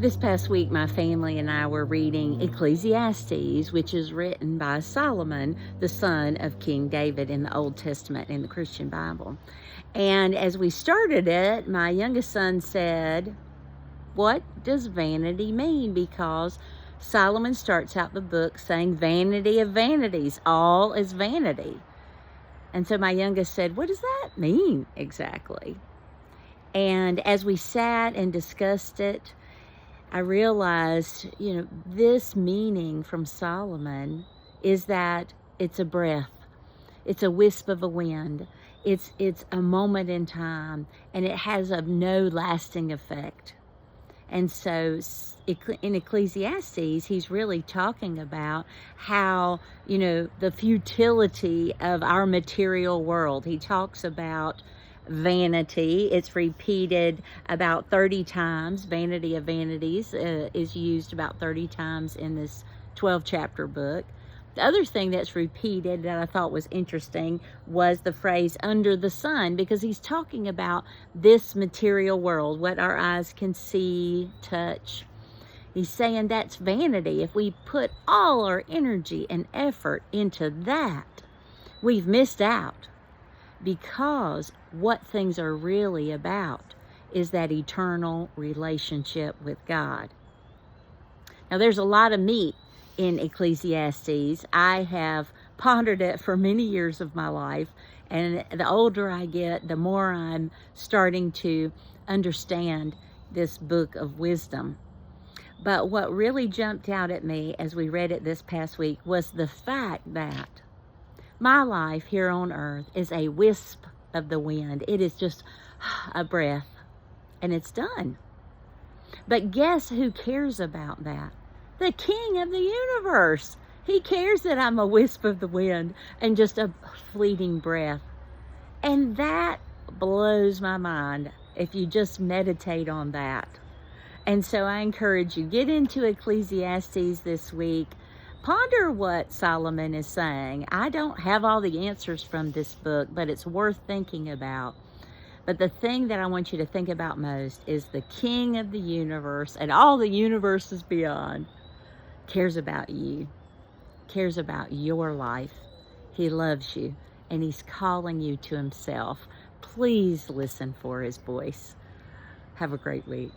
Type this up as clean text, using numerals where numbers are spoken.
This past week, my family and I were reading Ecclesiastes, which is written by Solomon, the son of King David in the Old Testament in the Christian Bible. And as we started it, my youngest son said, "What does vanity mean?" Because Solomon starts out the book saying, "Vanity of vanities, all is vanity." And so my youngest said, "What does that mean exactly?" And as we sat and discussed it, I realized, this meaning from Solomon is that it's a breath, it's a wisp of a wind, it's a moment in time, and it has of no lasting effect. And so in Ecclesiastes, he's really talking about how, the futility of our material world. He talks about vanity. It's repeated about 30 times. Vanity of vanities is used about 30 times in this 12-chapter book. The other thing that's repeated that I thought was interesting was the phrase "under the sun," because he's talking about this material world, what our eyes can see, touch. He's saying that's vanity. If we put all our energy and effort into that, we've missed out, because what things are really about is that eternal relationship with God. Now, there's a lot of meat in Ecclesiastes. I have pondered it for many years of my life, and the older I get, the more I'm starting to understand this book of wisdom. But what really jumped out at me as we read it this past week was the fact that my life here on earth is a wisp of the wind. It is just a breath, and it's done. But guess who cares about that? The King of the universe. He cares that I'm a wisp of the wind and just a fleeting breath. And that blows my mind if you just meditate on that. And so I encourage you, get into Ecclesiastes this week. Ponder what Solomon is saying. I don't have all the answers from this book, but it's worth thinking about. But the thing that I want you to think about most is the King of the universe and all the universes beyond cares about you, cares about your life. He loves you, and he's calling you to himself. Please listen for his voice. Have a great week.